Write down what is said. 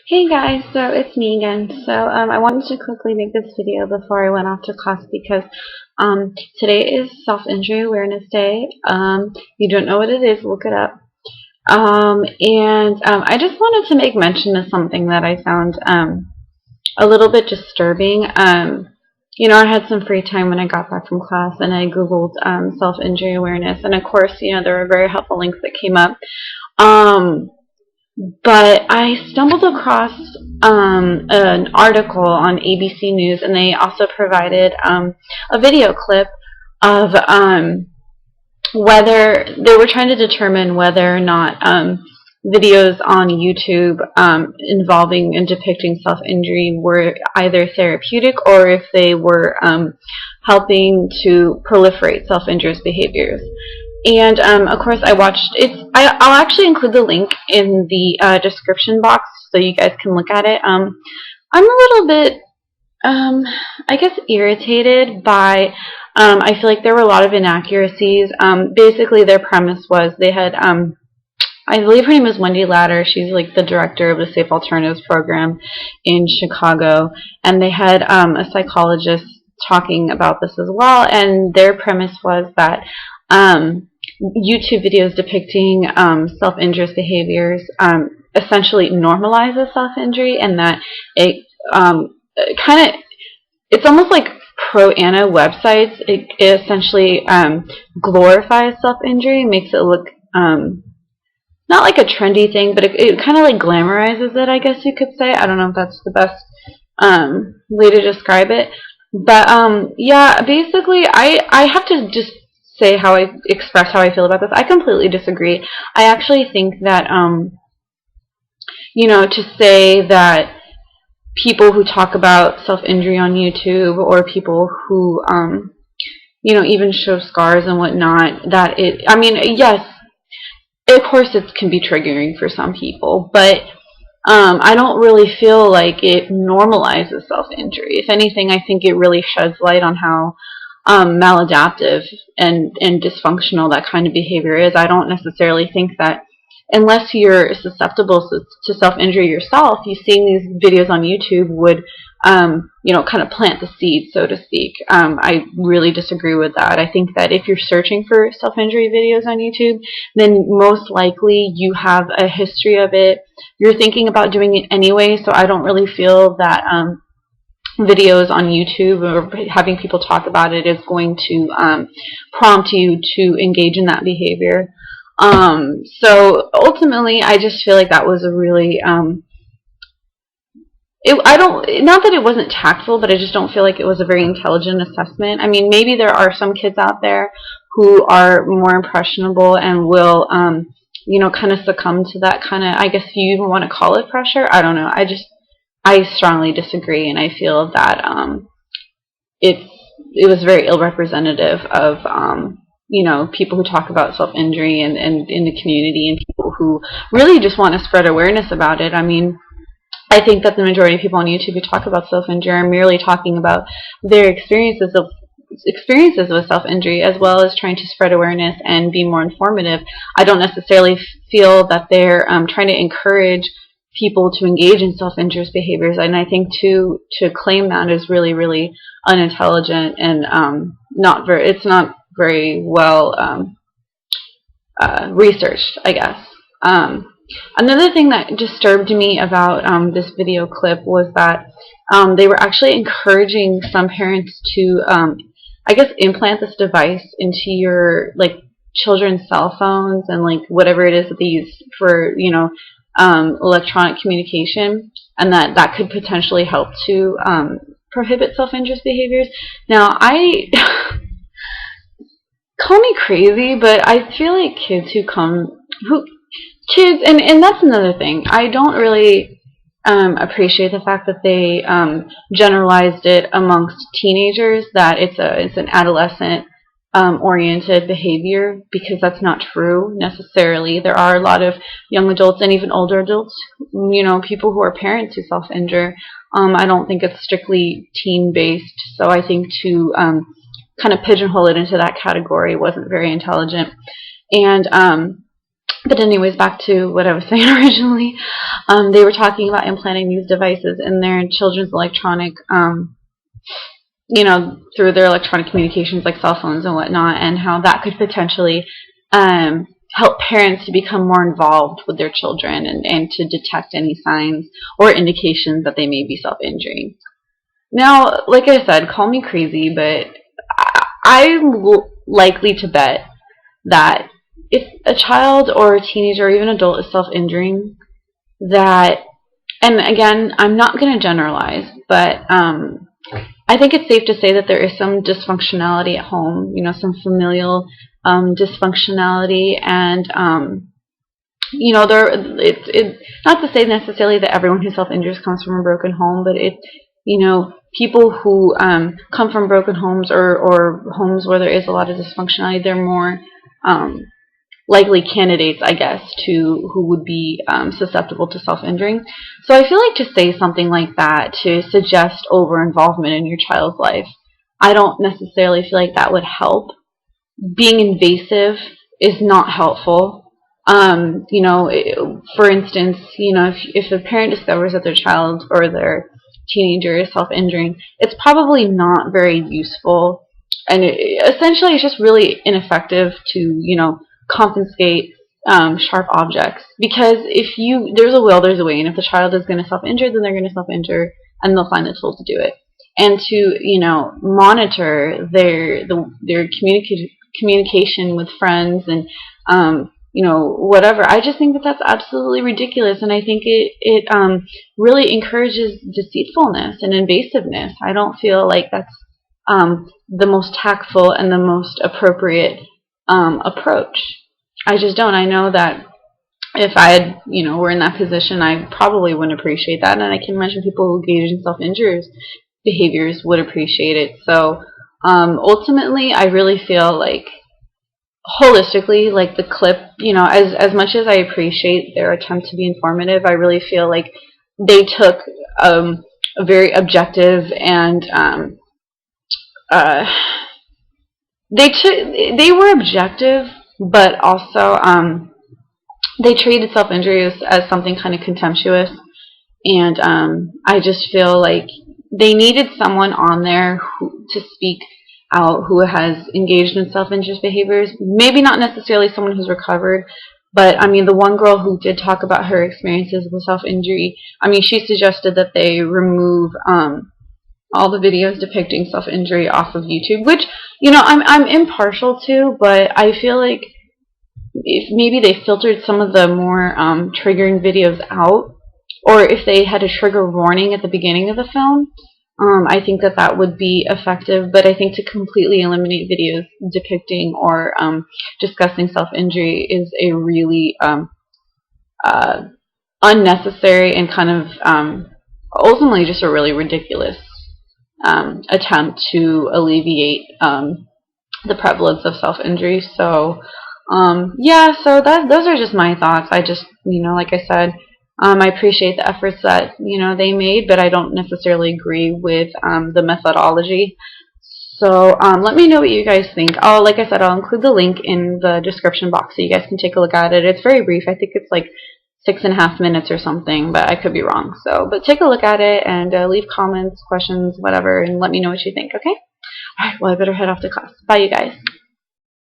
Hey guys, so it's me again. I wanted to quickly make this video before I went off to class because today is Self-Injury Awareness Day. You don't know what it is, look it up. I just wanted to make mention of something that I found a little bit disturbing. I had some free time when I got back from class and I Googled self-injury awareness, and of course, there were very helpful links that came up. But I stumbled across an article on ABC News, and they also provided a video clip of whether they were trying to determine whether or not videos on YouTube involving and depicting self-injury were either therapeutic or if they were helping to proliferate self-injurious behaviors. And of course, I watched it. I'll actually include the link in the description box so you guys can look at it. I'm a little bit, I guess, irritated by. I feel like there were a lot of inaccuracies. Basically, their premise was they had. I believe her name is Wendy Ladder. She's like the director of the Safe Alternatives program in Chicago, and they had a psychologist talking about this as well. And their premise was that YouTube videos depicting self-injurious behaviors essentially normalizes self-injury, and that it it's almost like pro-ana websites. It essentially glorifies self-injury, makes it look not like a trendy thing, but it kind of like glamorizes it, I guess you could say. I don't know if that's the best way to describe it. But yeah, basically, I have to just say how I express how I feel about this. I completely disagree. I actually think that to say that people who talk about self-injury on YouTube, or people who even show scars and whatnot, that I mean, yes, of course it can be triggering for some people, but I don't really feel like it normalizes self-injury. If anything, I think it really sheds light on how maladaptive and dysfunctional that kind of behavior is. I don't necessarily think that unless you're susceptible to self-injury yourself, you seeing these videos on YouTube would kind of plant the seed, so to speak. I really disagree with that. I think that if you're searching for self-injury videos on YouTube, then most likely you have a history of it. You're thinking about doing it anyway, so I don't really feel that videos on YouTube or having people talk about it is going to prompt you to engage in that behavior. So ultimately, I just feel like that was a really not that it wasn't tactful, but I just don't feel like it was a very intelligent assessment. I mean, maybe there are some kids out there who are more impressionable and will kind of succumb to that kind of, I guess you even want to call it, pressure. I don't know. I strongly disagree, and I feel that it was very ill representative of people who talk about self-injury and in the community, and people who really just want to spread awareness about it. I mean, I think that the majority of people on YouTube who talk about self-injury are merely talking about their experiences with self-injury, as well as trying to spread awareness and be more informative. I don't necessarily feel that they're trying to encourage people to engage in self-injurious behaviors, and I think to claim that is really, really unintelligent and it's not very well researched, I guess. Another thing that disturbed me about this video clip was that they were actually encouraging some parents to, I guess, implant this device into your children's cell phones and whatever it is that they use for electronic communication, and that could potentially help to prohibit self-injurious behaviors. Now, call me crazy, but I feel like kids, and that's another thing. I don't really appreciate the fact that they generalized it amongst teenagers, that it's an adolescent oriented behavior, because that's not true necessarily. There are a lot of young adults and even older adults, people who are parents who self-injure. I don't think it's strictly teen-based, so I think to kind of pigeonhole it into that category wasn't very intelligent. And But anyways, back to what I was saying originally. They were talking about implanting these devices in their children's electronic, through their electronic communications like cell phones and whatnot, and how that could potentially help parents to become more involved with their children and to detect any signs or indications that they may be self-injuring. Now, like I said, call me crazy, but I'm likely to bet that if a child or a teenager or even adult is self-injuring, that, and again, I'm not going to generalize, but I think it's safe to say that there is some dysfunctionality at home, some familial dysfunctionality, and not to say necessarily that everyone who self-injures comes from a broken home, but people who come from broken homes or homes where there is a lot of dysfunctionality, they're more likely candidates, I guess, who would be susceptible to self-injuring. So I feel like to say something like that, to suggest over-involvement in your child's life, I don't necessarily feel like that would help. Being invasive is not helpful. For instance, if a parent discovers that their child or their teenager is self-injuring, it's probably not very useful, and essentially it's just really ineffective to, confiscate sharp objects, because if there's a will, there's a way, and if the child is going to self-injure, then they're going to self-injure, and they'll find the tool to do it. And to monitor their communication with friends and whatever. I just think that that's absolutely ridiculous, and I think it really encourages deceitfulness and invasiveness. I don't feel like that's the most tactful and the most appropriate approach. I just don't. I know that if I were in that position, I probably wouldn't appreciate that, and I can imagine people who engage in self-injurious behaviors would appreciate it. So ultimately, I really feel like, holistically, like the clip, as much as I appreciate their attempt to be informative, I really feel like they took a very objective and they were objective, but also they treated self-injury as something kind of contemptuous, and I just feel like they needed someone on there to speak out who has engaged in self-injurious behaviors. Maybe not necessarily someone who's recovered, but I mean, the one girl who did talk about her experiences with self-injury, I mean, she suggested that they remove all the videos depicting self-injury off of YouTube, which I'm impartial to, but I feel like if maybe they filtered some of the more triggering videos out, or if they had a trigger warning at the beginning of the film, I think that would be effective. But I think to completely eliminate videos depicting or discussing self-injury is a really unnecessary and kind of ultimately just a really ridiculous attempt to alleviate the prevalence of self-injury. So yeah, so those are just my thoughts. I just, like I said, I appreciate the efforts that they made, but I don't necessarily agree with the methodology. So let me know what you guys think. Like I said, I'll include the link in the description box so you guys can take a look at it. It's very brief. I think it's like 6.5 minutes or something, but I could be wrong. So, but take a look at it and leave comments, questions, whatever, and let me know what you think. Okay? All right. Well, I better head off to class. Bye, you guys.